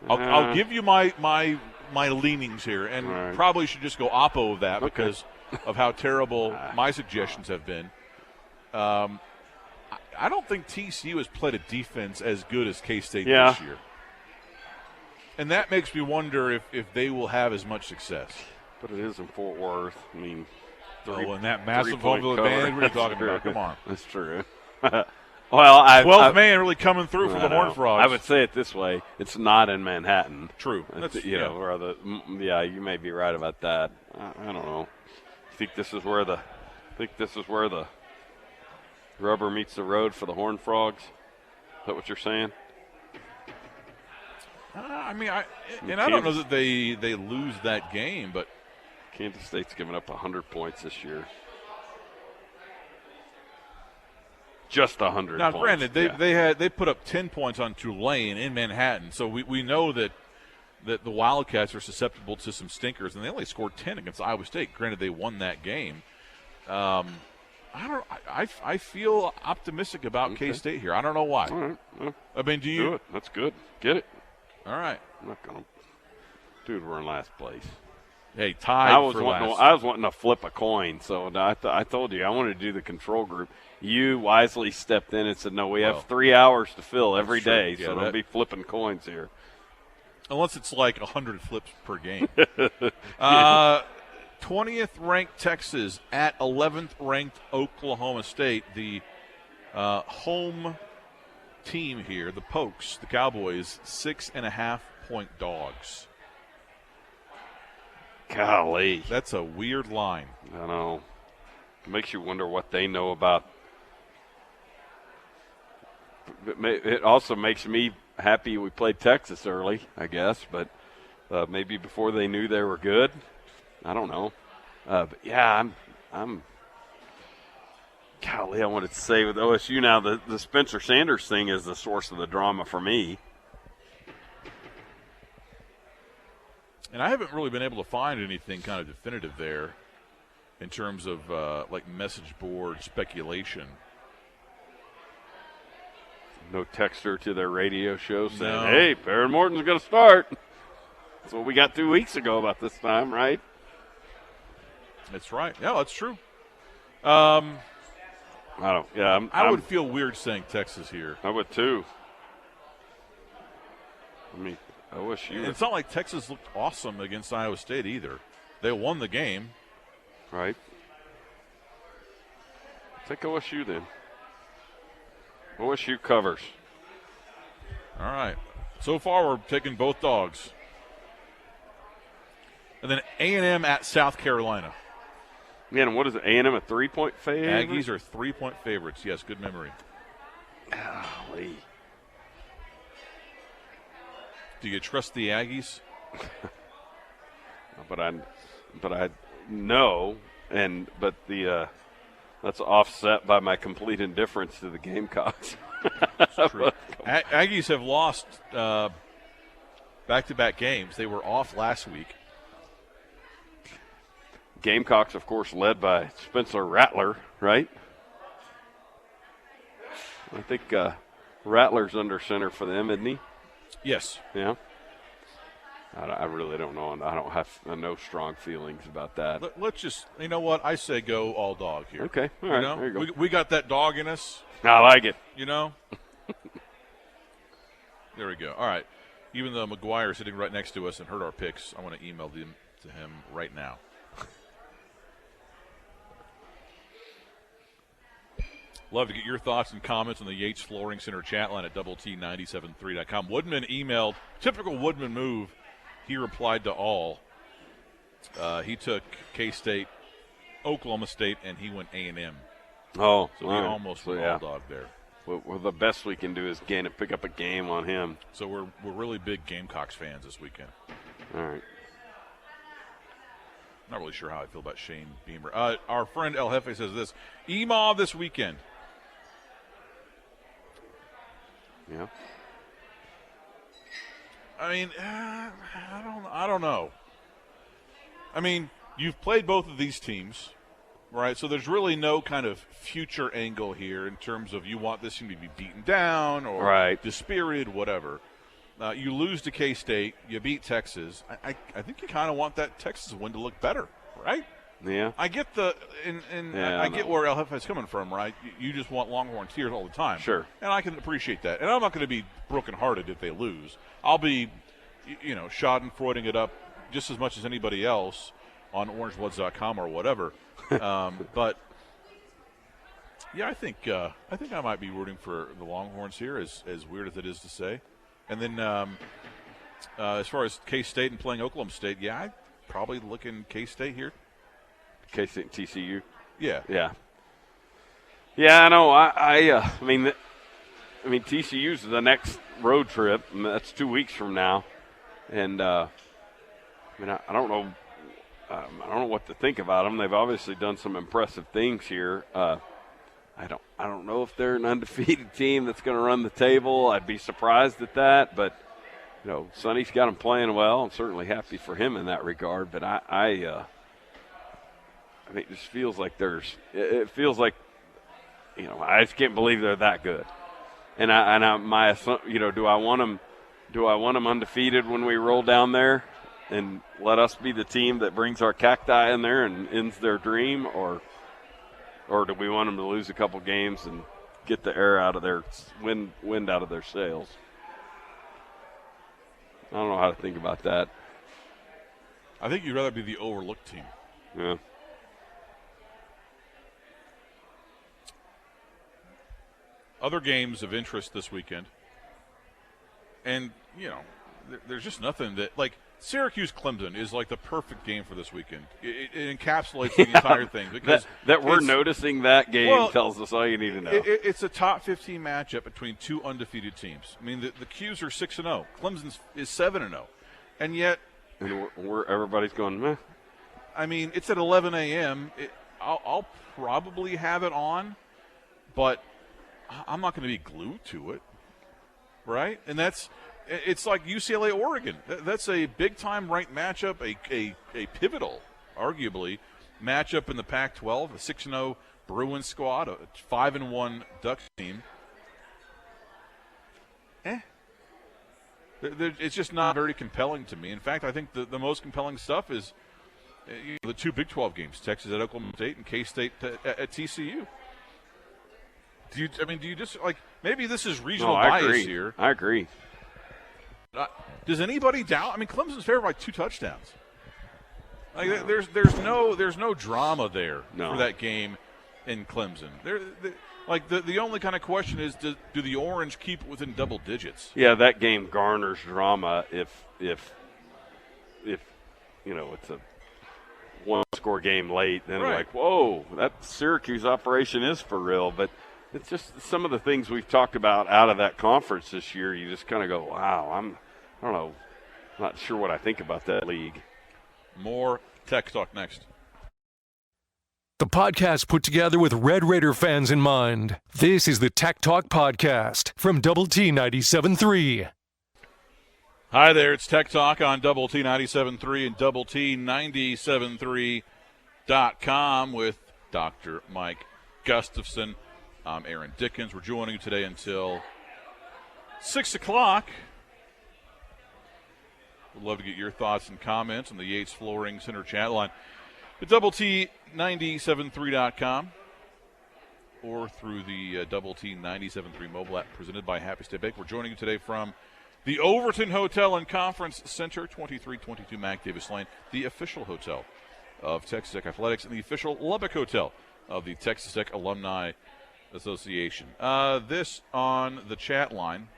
B: I'll give you my leanings here, and probably should just go oppo of that because of how terrible my suggestions have been. I don't think TCU has played a defense as good as K-State this year. And that makes me wonder if they will have as much success.
C: But it is in Fort Worth. I mean,
B: and that massive home field advantage, what are you talking about? Come on.
C: That's true.
B: Well,
C: 12th
B: man really coming through for the Horned Frogs.
C: I would say it this way. It's not in Manhattan.
B: True.
C: You may be right about that. I don't know. I think this is where the rubber meets the road for the Horned Frogs. Is that what you're saying?
B: I don't know that they lose that game, but
C: Kansas State's given up 100 points this year. Just 100
B: now,
C: points.
B: Granted, they put up 10 points on Tulane in Manhattan, so we know that the Wildcats are susceptible to some stinkers, and they only scored 10 against Iowa State. Granted, they won that game. I feel optimistic about K-State here. I don't know why.
C: All right. Well,
B: I mean, do you?
C: Do it. That's good. Get it.
B: All right.
C: I'm not gonna. Dude, we're in last place.
B: Hey, tied for last.
C: I was wanting to flip a coin, so I told you I wanted to do the control group. You wisely stepped in and said, no, we have 3 hours to fill every day, so don't be flipping coins here.
B: Unless it's like 100 flips per game. 20th ranked Texas at 11th ranked Oklahoma State. The home team here, the Pokes, the Cowboys, 6.5-point dogs.
C: Golly.
B: That's a weird line.
C: I know. It makes you wonder what they know about. It also makes me happy we played Texas early, I guess, but maybe before they knew they were good. I don't know. But yeah, I'm golly, I wanted to say with OSU now, the Spencer Sanders thing is the source of the drama for me.
B: And I haven't really been able to find anything kind of definitive there in terms of like message board speculation.
C: No texter to their radio show saying,
B: No.
C: hey, Perrin Morton's going to start. That's what we got 2 weeks ago about this time, right?
B: That's right. Yeah, that's true.
C: I don't. Yeah,
B: I would feel weird saying Texas here.
C: I would too. I mean, OSU.
B: It's not like Texas looked awesome against Iowa State either. They won the game.
C: Right. Take OSU then. OSU covers.
B: All right. So far, we're taking both dogs. And then A&M at South Carolina.
C: Man, what is it? A&M a 3-point favorite?
B: Aggies are 3-point favorites. Yes, good memory.
C: Golly.
B: Do you trust the Aggies?
C: But I know, but that's offset by my complete indifference to the Gamecocks.
B: That's true. Aggies have lost back-to-back games. They were off last week.
C: Gamecocks, of course, led by Spencer Rattler, right? I think Rattler's under center for them, isn't he?
B: Yes.
C: Yeah. I really don't know. I don't have no strong feelings about that.
B: Let's just, you know what? I say go all dog here.
C: Okay. All right.
B: You know?
C: There you go.
B: We got that dog in us.
C: I like it.
B: You know? There we go. All right. Even though McGuire is sitting right next to us and heard our picks, I want to email them to him right now. Love to get your thoughts and comments on the Yates Flooring Center chat line at double-T973.com. Woodman emailed, typical Woodman move. He replied to all. He took K-State, Oklahoma State, and he went A&M.
C: Oh,
B: so we almost went all dog there.
C: Well, the best we can do is pick up a game on him.
B: So we're really big Gamecocks fans this weekend.
C: All right.
B: Not really sure how I feel about Shane Beamer. Our friend El Jefe says this: EMAW this weekend.
C: Yeah.
B: I mean, I don't know. I mean, you've played both of these teams, right? So there's really no kind of future angle here in terms of you want this team to be beaten down or dispirited, whatever. You lose to K-State, you beat Texas. I think you kind of want that Texas win to look better, right?
C: Yeah.
B: I get I get where El Jefe is coming from, right? You just want Longhorn tears all the time.
C: Sure.
B: And I can appreciate that. And I'm not going to be brokenhearted if they lose. I'll be, schadenfreuding it up just as much as anybody else on orangebloods.com or whatever. But yeah, I think I might be rooting for the Longhorns here, as weird as it is to say. And then as far as K-State and playing Oklahoma State, yeah, I'd probably look in K-State here.
C: K-State and TCU.
B: Yeah.
C: Yeah. Yeah, I know. I mean, TCU's the next road trip. And that's 2 weeks from now, and I don't know. I don't know what to think about them. They've obviously done some impressive things here. I don't know if they're an undefeated team that's going to run the table. I'd be surprised at that, but Sonny's got them playing well. I'm certainly happy for him in that regard. But I mean, it just feels like it feels like, I just can't believe they're that good. And do I want them undefeated when we roll down there and let us be the team that brings our cacti in there and ends their dream, or do we want them to lose a couple games and get the air out of their wind out of their sails? I don't know how to think about that.
B: I think you'd rather be the overlooked team.
C: Yeah.
B: Other games of interest this weekend. And, there's just nothing that, like, Syracuse-Clemson is like the perfect game for this weekend. It encapsulates the entire thing. Because
C: that we're noticing that game tells us all you need to know.
B: It's a top 15 matchup between two undefeated teams. I mean, the Qs are 6-0. Clemson is 7-0. And yet –
C: and everybody's going, meh.
B: I mean, it's at 11 a.m. I'll probably have it on, but I'm not going to be glued to it, right? And it's like UCLA-Oregon. That's a big-time ranked matchup, a pivotal, arguably, matchup in the Pac-12, a 6-0 Bruins squad, a 5-1 Ducks team. It's just not very compelling to me. In fact, I think the most compelling stuff is the two Big 12 games, Texas at Oklahoma State and K-State at TCU. Do you just, like, maybe this is regional bias here.
C: I agree.
B: Does anybody doubt? I mean, Clemson's favored by 2 touchdowns. Like, there's no drama there for that game in Clemson. The only kind of question is, do the Orange keep it within double digits?
C: Yeah, that game garners drama if it's a one-score game late. Then
B: right.
C: Like, whoa, that Syracuse operation is for real. But it's just some of the things we've talked about out of that conference this year. You just kind of go, wow, I don't know, not sure what I think about that league.
B: More Tech Talk next.
A: The podcast put together with Red Raider fans in mind. This is the Tech Talk Podcast from Double T 97.3.
B: Hi there, it's Tech Talk on Double T 97.3 and Double T 97.3.com with Dr. Mike Gustafson. I'm Aaron Dickens. We're joining you today until 6 o'clock. We'd love to get your thoughts and comments on the Yates Flooring Center chat line at Double T 97.3.com or through the Double T 97.3 mobile app presented by Happy State Bank. We're joining you today from the Overton Hotel and Conference Center, 2322 Mac Davis Lane, the official hotel of Texas Tech Athletics, and the official Lubbock Hotel of the Texas Tech Alumni Association. This on the chat line.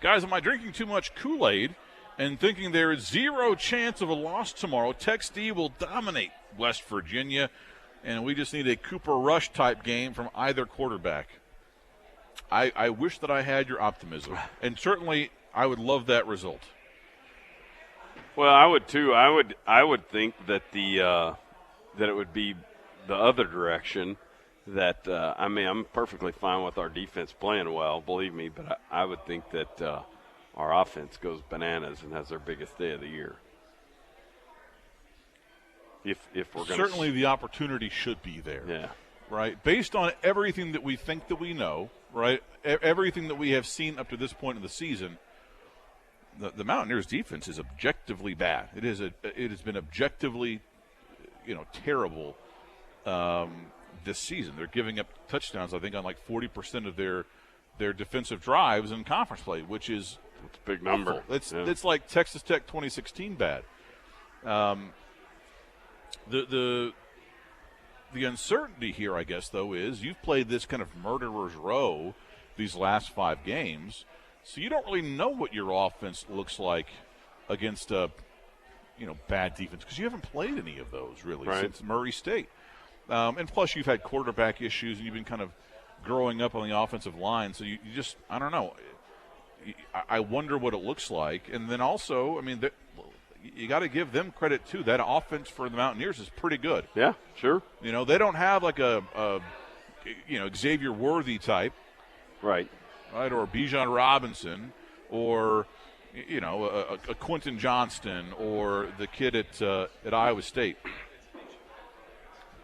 B: Guys, am I drinking too much Kool-Aid and thinking there is zero chance of a loss tomorrow? Tech D will dominate West Virginia, and we just need a Cooper Rush type game from either quarterback. I wish that I had your optimism, and certainly I would love that result.
C: Well, I would too. I would think that that it would be the other direction. That I'm perfectly fine with our defense playing well, believe me, but I would think that our offense goes bananas and has their biggest day of the year. If we're going
B: certainly the opportunity should be there.
C: Yeah.
B: Right? Based on everything that we think that we know, right? Everything that we have seen up to this point in the season, the Mountaineers' defense is objectively bad. It has been objectively, terrible this season. They're giving up touchdowns, I think, on like 40% of their defensive drives in conference play, which is
C: it's a big number.
B: It's like Texas Tech 2016 bad. The uncertainty here, I guess, though, is you've played this kind of murderer's row these last 5 games, so you don't really know what your offense looks like against a bad defense because you haven't played any of those really since Murray State. And plus, you've had quarterback issues, and you've been kind of growing up on the offensive line. So you just, I don't know. I wonder what it looks like. And then also, you got to give them credit, too. That offense for the Mountaineers is pretty good.
C: Yeah, sure.
B: They don't have like a Xavier Worthy type.
C: Right,
B: or Bijan Robinson, or, a Quentin Johnston, or the kid at Iowa State.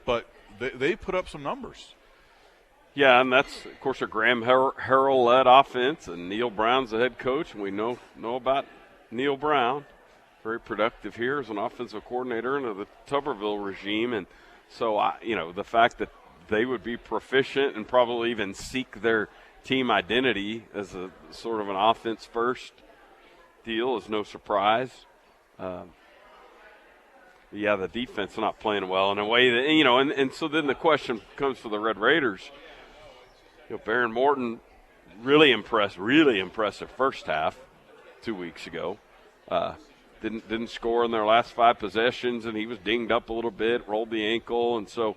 B: But they put up some numbers.
C: Yeah, and that's, of course, a Graham Harrell-led offense, and Neil Brown's the head coach, and we know about Neil Brown. Very productive here as an offensive coordinator under the Tuberville regime. And so, the fact that they would be proficient and probably even seek their team identity as a sort of an offense-first deal is no surprise. Yeah, the defense not playing well in a way that, and so then the question comes for the Red Raiders. Baron Morton, really impressive first half 2 weeks ago. Didn't score in their last 5 possessions, and he was dinged up a little bit, rolled the ankle, and so,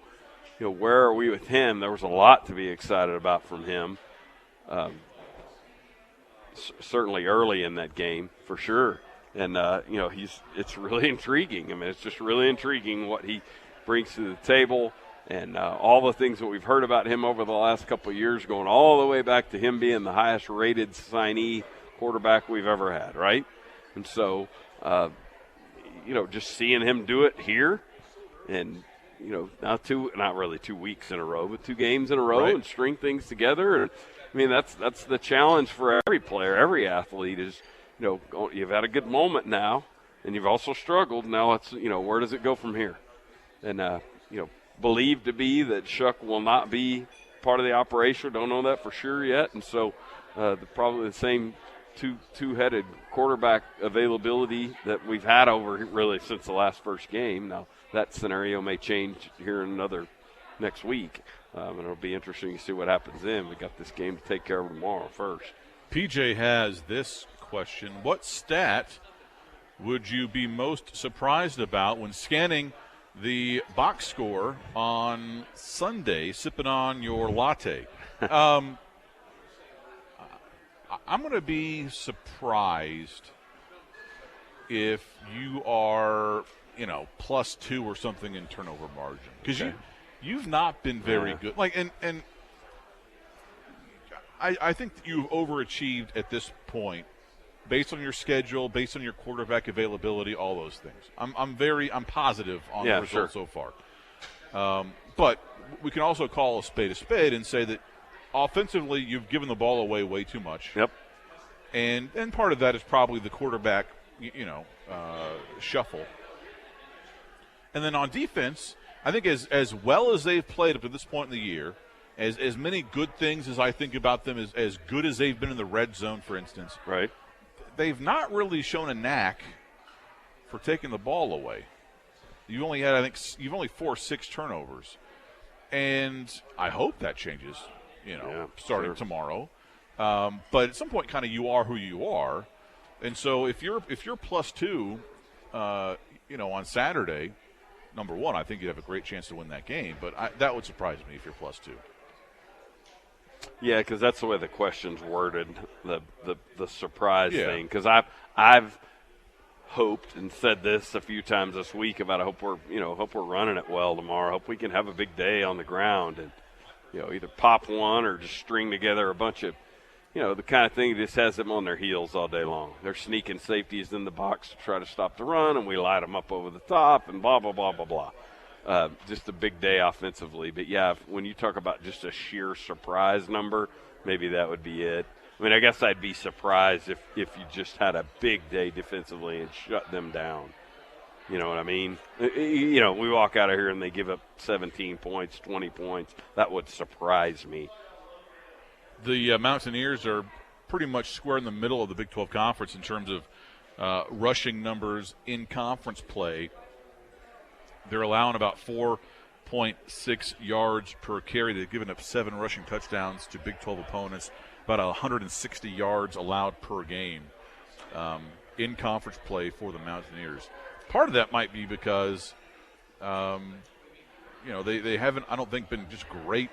C: where are we with him? There was a lot to be excited about from him. Certainly early in that game, for sure. And, it's really intriguing. It's just really intriguing what he brings to the table and all the things that we've heard about him over the last couple of years, going all the way back to him being the highest-rated signee quarterback we've ever had, right? And so, just seeing him do it here and, now not really 2 weeks in a row, but 2 games in a row and string things together. And, that's the challenge for every player, every athlete is, you've had a good moment now, and you've also struggled. Now it's, where does it go from here? And, believed to be that Shuck will not be part of the operation. Don't know that for sure yet. And so probably the same two-headed quarterback availability that we've had over really since the last first game. Now, that scenario may change here in next week. And it'll be interesting to see what happens then. We got this game to take care of tomorrow first.
B: PJ has this question. What stat would you be most surprised about when scanning the box score on Sunday, sipping on your latte? I'm going to be surprised if you are, +2 or something in turnover margin. Because you've not been very good. And I think that you've overachieved at this point based on your schedule, based on your quarterback availability, all those things. I'm positive on the results so far. But we can also call a spade and say that offensively you've given the ball away way too much.
C: Yep.
B: And part of that is probably the quarterback, shuffle. And then on defense, I think as well as they've played up to this point in the year, as many good things as I think about them, as good as they've been in the red zone, for instance.
C: Right.
B: They've not really shown a knack for taking the ball away. You've only forced 6 turnovers. And I hope that changes, starting tomorrow. But at some point, kind of, you are who you are. And so if you're +2, on Saturday, number one, I think you'd have a great chance to win that game. But that would surprise me if you're +2.
C: Yeah, because that's the way the question's worded, the surprise thing. Because I've hoped and said this a few times this week about I hope we're running it well tomorrow. Hope we can have a big day on the ground and either pop one or just string together a bunch of the kind of thing that just has them on their heels all day long. They're sneaking safeties in the box to try to stop the run, and we light them up over the top and blah, blah, blah, blah, blah. Just a big day offensively. But, yeah, when you talk about just a sheer surprise number, maybe that would be it. I mean, I guess I'd be surprised if you just had a big day defensively and shut them down. You know what I mean? We walk out of here and they give up 17 points, 20 points. That would surprise me.
B: The Mountaineers are pretty much square in the middle of the Big 12 Conference in terms of rushing numbers in conference play. They're allowing about 4.6 yards per carry. They've given up 7 rushing touchdowns to Big 12 opponents, about 160 yards allowed per game in conference play for the Mountaineers. Part of that might be because, they haven't, I don't think, been just great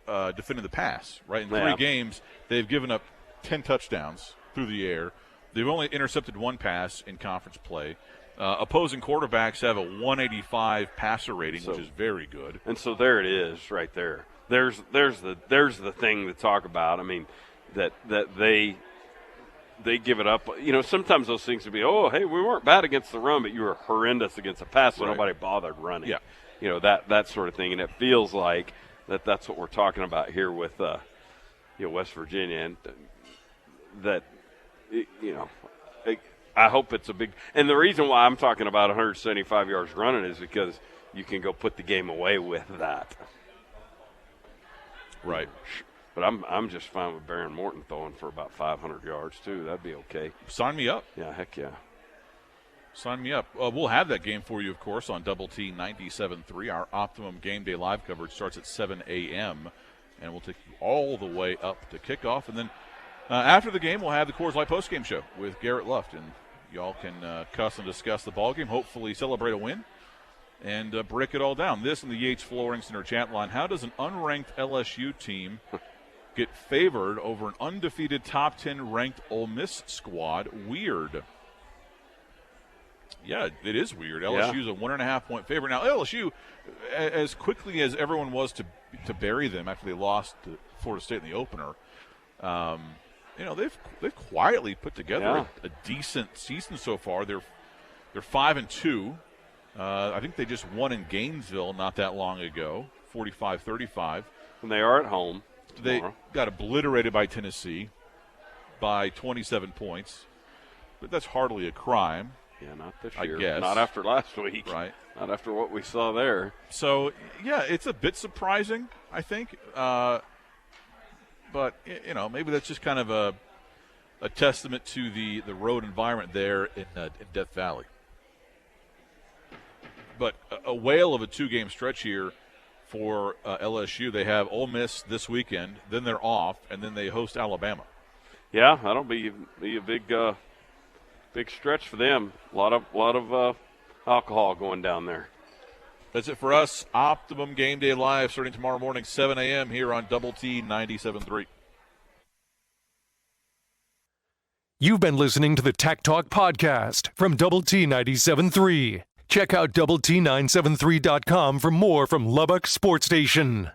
B: defending the pass, right? In 3 games, they've given up 10 touchdowns through the air. They've only intercepted 1 pass in conference play. Opposing quarterbacks have a 185 passer rating, which is very good.
C: And so there it is right there. There's the thing to talk about. I mean, that they give it up. Sometimes those things would be, oh, hey, we weren't bad against the run, but you were horrendous against the pass, so nobody bothered running.
B: Yeah.
C: That sort of thing. And it feels like that's what we're talking about here with West Virginia, and that I hope it's a big. And the reason why I'm talking about 175 yards running is because you can go put the game away with that.
B: Right.
C: But I'm just fine with Baron Morton throwing for about 500 yards too. That'd be okay.
B: Sign me up.
C: Yeah, heck yeah.
B: Sign me up. We'll have that game for you, of course, on Double T 97.3. Our Optimum Game Day live coverage starts at 7 a.m., and we'll take you all the way up to kickoff. And then after the game, we'll have the Coors Light postgame show with Garrett Luft, and y'all can cuss and discuss the ballgame, hopefully celebrate a win, and break it all down. This in the Yates Flooring Center chat line. How does an unranked LSU team get favored over an undefeated top 10 ranked Ole Miss squad? Weird. Yeah, it is weird. LSU's a 1.5-point favorite. Now, LSU, as quickly as everyone was to bury them after they lost to Florida State in the opener, they've quietly put together a decent season so far. They're 5-2. I think they just won in Gainesville not that long ago, 45-35.
C: And they are at home
B: tomorrow. They got obliterated by Tennessee by 27 points, but that's hardly a crime.
C: Yeah, not this year.
B: I guess.
C: Not after last week.
B: Right.
C: Not after what we saw there.
B: So, yeah, it's a bit surprising, I think. But, maybe that's just kind of a testament to the road environment there in Death Valley. But a whale of a 2-game stretch here for LSU. They have Ole Miss this weekend, then they're off, and then they host Alabama.
C: Yeah, that'll be a big stretch for them. A lot of alcohol going down there.
B: That's it for us. Optimum Game Day Live starting tomorrow morning, 7 a.m. here on Double T 97.3.
A: You've been listening to the Tech Talk Podcast from Double T 97.3. Check out Double T973.com for more from Lubbock Sports Station.